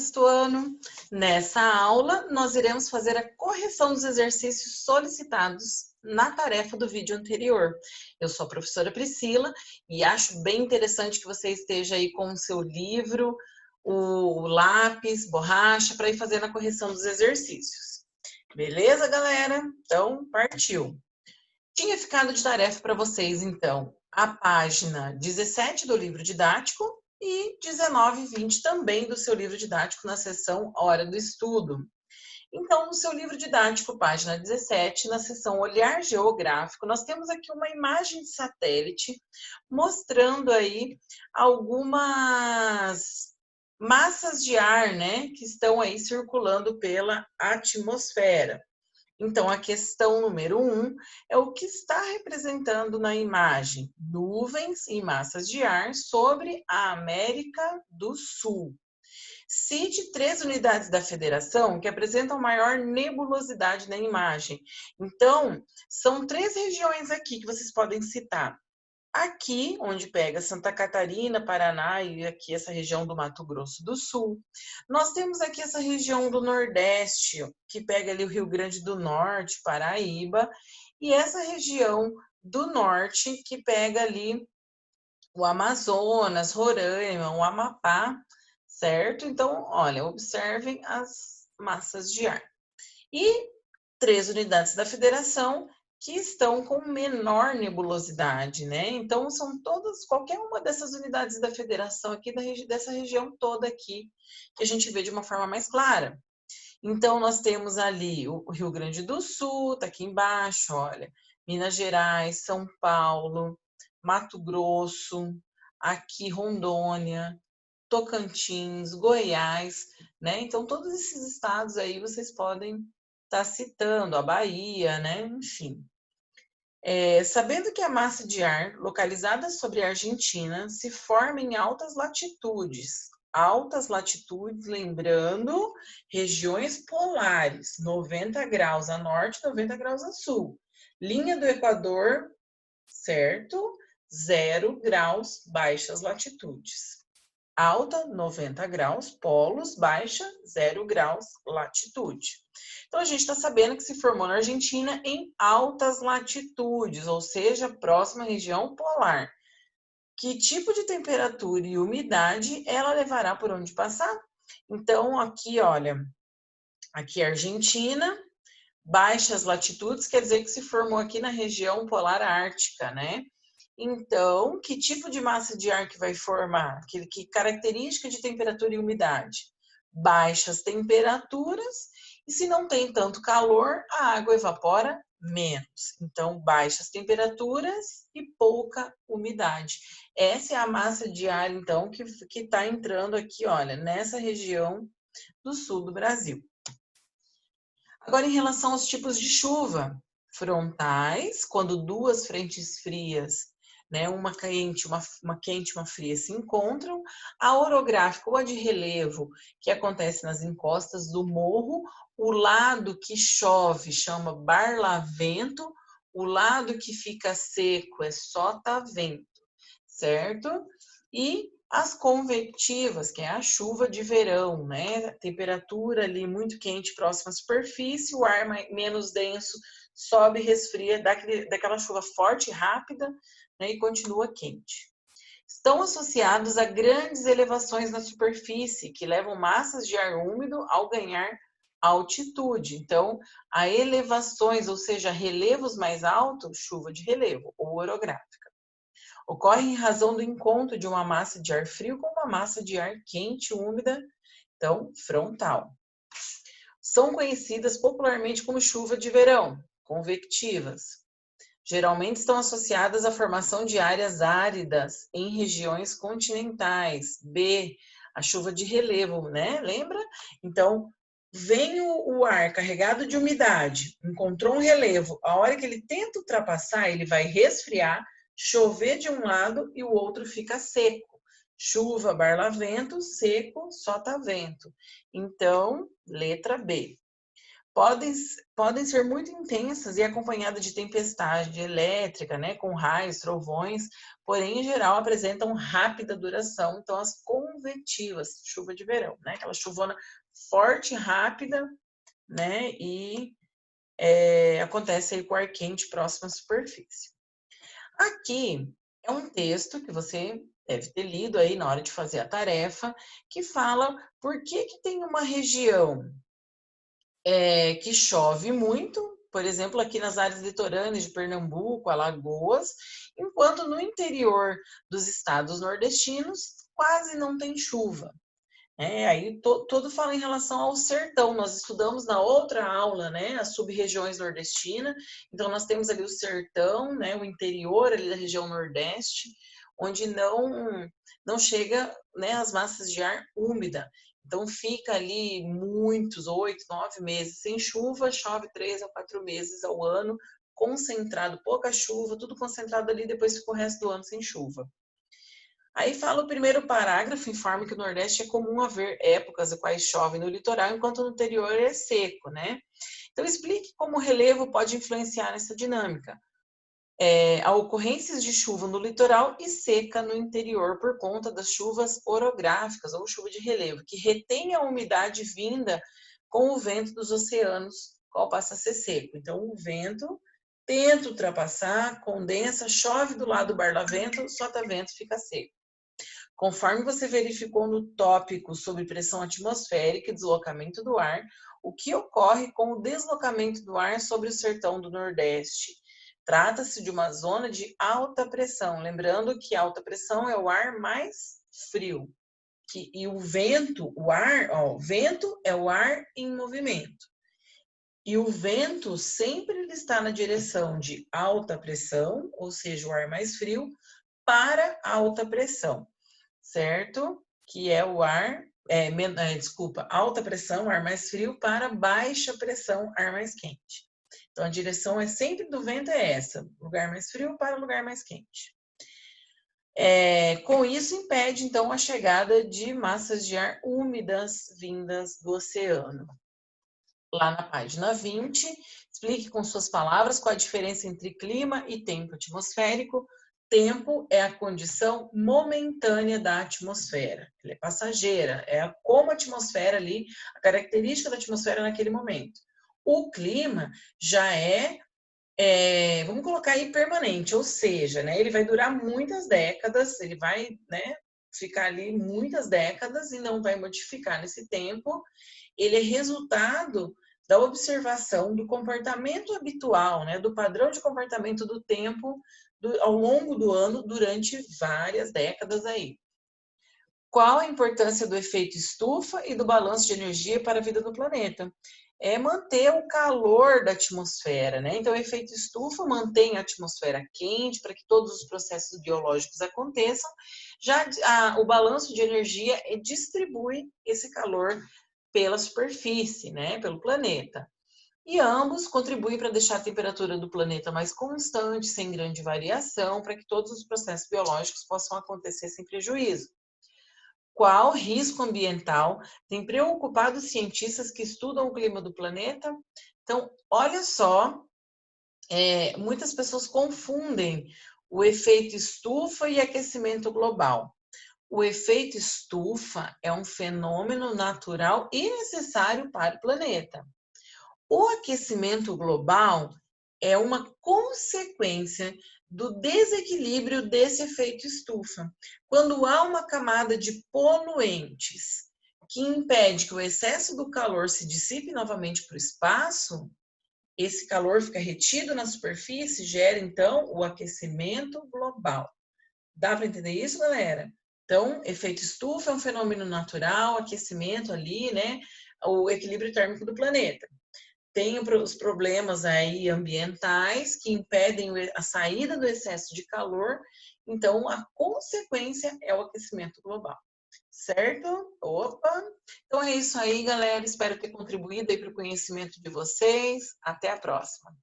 sexto ano. Nessa aula, nós iremos fazer a correção dos exercícios solicitados na tarefa do vídeo anterior. Eu sou a professora Priscila e acho bem interessante que você esteja aí com o seu livro, o lápis, borracha, para ir fazendo a correção dos exercícios. Beleza, galera? Então, partiu! Tinha ficado de tarefa para vocês, então, a página 17 do livro didático e 19 e 20 também do seu livro didático na seção Hora do Estudo. Então, no seu livro didático, página 17, na seção Olhar Geográfico, nós temos aqui uma imagem de satélite mostrando aí algumas massas de ar, né, que estão aí circulando pela atmosfera. Então, a questão número 1 é o que está representando na imagem: nuvens e massas de ar sobre a América do Sul. Cite 3 unidades da federação que apresentam maior nebulosidade na imagem. Então, são 3 regiões aqui que vocês podem citar. Aqui, onde pega Santa Catarina, Paraná e aqui essa região do Mato Grosso do Sul. Nós temos aqui essa região do Nordeste, que pega ali o Rio Grande do Norte, Paraíba, e essa região do Norte, que pega ali o Amazonas, Roraima, o Amapá, certo? Então, olha, observem as massas de ar. E 3 unidades da federação que estão com menor nebulosidade, né? Então, são todas, qualquer uma dessas unidades da federação aqui, dessa região toda aqui, que a gente vê de uma forma mais clara. Então, nós temos ali o Rio Grande do Sul, tá aqui embaixo, olha, Minas Gerais, São Paulo, Mato Grosso, aqui Rondônia, Tocantins, Goiás, né? Então, todos esses estados aí vocês podem estar citando, a Bahia, né? Enfim. Sabendo que a massa de ar localizada sobre a Argentina se forma em altas latitudes, lembrando, regiões polares, 90 graus a norte, 90 graus a sul. Linha do Equador, certo? 0 graus, baixas latitudes. Alta, 90 graus, polos, baixa, 0 graus, latitude. Então, a gente está sabendo que se formou na Argentina em altas latitudes, ou seja, próxima à região polar. Que tipo de temperatura e umidade ela levará por onde passar? Então, aqui, olha, aqui é Argentina, baixas latitudes, quer dizer que se formou aqui na região polar ártica, né? Então, que tipo de massa de ar que vai formar? Que característica de temperatura e umidade? Baixas temperaturas, e se não tem tanto calor, a água evapora menos. Então, baixas temperaturas e pouca umidade. Essa é a massa de ar, então, que está entrando aqui, olha, nessa região do sul do Brasil. Agora, em relação aos tipos de chuva, frontais, quando 2 frentes frias, né, uma quente, uma fria se encontram, a orográfica ou a de relevo, que acontece nas encostas do morro, o lado que chove chama barlavento, o lado que fica seco é sotavento, certo? E as convectivas, que é a chuva de verão, né? A temperatura ali muito quente próxima à superfície, o ar menos denso sobe e resfria, daquela chuva forte e rápida, né? E continua quente. Estão associados a grandes elevações na superfície, que levam massas de ar úmido ao ganhar altitude. Então, a elevações, ou seja, relevos mais altos, chuva de relevo ou orográfica. Ocorre em razão do encontro de uma massa de ar frio com uma massa de ar quente, úmida, então, frontal. São conhecidas popularmente como chuva de verão, convectivas. Geralmente estão associadas à formação de áreas áridas em regiões continentais. B, a chuva de relevo, né? Lembra? Então, vem o ar carregado de umidade, encontrou um relevo, a hora que ele tenta ultrapassar, ele vai resfriar, chover de um lado e o outro fica seco. Chuva, barlavento, seco, sotavento. Então, letra B. podem ser muito intensas e acompanhadas de tempestade elétrica, né, com raios, trovões, porém, em geral, apresentam rápida duração. Então, as convectivas, chuva de verão, né, aquela chuvona forte, rápida, né, e acontece aí com o ar quente próximo à superfície. Aqui é um texto que você deve ter lido aí na hora de fazer a tarefa, que fala por que tem uma região que chove muito, por exemplo, aqui nas áreas litorâneas de Pernambuco, Alagoas, enquanto no interior dos estados nordestinos quase não tem chuva. Aí todo fala em relação ao sertão. Nós estudamos na outra aula, né, as sub-regiões nordestinas. Então, nós temos ali o sertão, né, o interior ali da região nordeste, onde não chega, né, as massas de ar úmida. Então, fica ali muitos, 8, 9 meses sem chuva, chove 3 a 4 meses ao ano, concentrado, pouca chuva, tudo concentrado ali, depois fica o resto do ano sem chuva. Aí fala o primeiro parágrafo, informa que no Nordeste é comum haver épocas em quais chove no litoral, enquanto no interior é seco, né? Então, explique como o relevo pode influenciar nessa dinâmica. Há ocorrências de chuva no litoral e seca no interior por conta das chuvas orográficas ou chuva de relevo, que retém a umidade vinda com o vento dos oceanos, qual passa a ser seco. Então, o vento tenta ultrapassar, condensa, chove do lado do barlavento, sotavento, fica seco. Conforme você verificou no tópico sobre pressão atmosférica e deslocamento do ar, o que ocorre com o deslocamento do ar sobre o sertão do Nordeste? Trata-se de uma zona de alta pressão, lembrando que alta pressão é o ar mais frio. E o vento, o vento é o ar em movimento. E o vento sempre está na direção de alta pressão, ou seja, o ar mais frio, para alta pressão, certo? Que é o ar, alta pressão, ar mais frio, para baixa pressão, ar mais quente. Então, a direção é sempre do vento é essa, lugar mais frio para lugar mais quente. Com isso, impede, então, a chegada de massas de ar úmidas vindas do oceano. Lá na página 20, explique com suas palavras qual a diferença entre clima e tempo atmosférico. Tempo é a condição momentânea da atmosfera, ela é passageira, como a atmosfera ali, a característica da atmosfera naquele momento. O clima já vamos colocar aí permanente, ou seja, né, ele vai durar muitas décadas, ele vai, né, ficar ali muitas décadas e não vai modificar nesse tempo. Ele é resultado da observação do comportamento habitual, né, do padrão de comportamento do tempo ao longo do ano durante várias décadas aí. Qual a importância do efeito estufa e do balanço de energia para a vida do planeta? É manter o calor da atmosfera, né? Então, o efeito estufa mantém a atmosfera quente para que todos os processos biológicos aconteçam. Já o balanço de energia distribui esse calor pela superfície, né? Pelo planeta. E ambos contribuem para deixar a temperatura do planeta mais constante, sem grande variação, para que todos os processos biológicos possam acontecer sem prejuízo. Qual risco ambiental tem preocupado os cientistas que estudam o clima do planeta? Então, olha só, muitas pessoas confundem o efeito estufa e aquecimento global. O efeito estufa é um fenômeno natural e necessário para o planeta. O aquecimento global é uma consequência do desequilíbrio desse efeito estufa. Quando há uma camada de poluentes que impede que o excesso do calor se dissipe novamente para o espaço, esse calor fica retido na superfície, gera então o aquecimento global. Dá para entender isso, galera? Então, efeito estufa é um fenômeno natural, aquecimento ali, né? O equilíbrio térmico do planeta. Tem os problemas aí ambientais que impedem a saída do excesso de calor, então a consequência é o aquecimento global, certo? Opa! Então é isso aí, galera, espero ter contribuído aí para o conhecimento de vocês, até a próxima!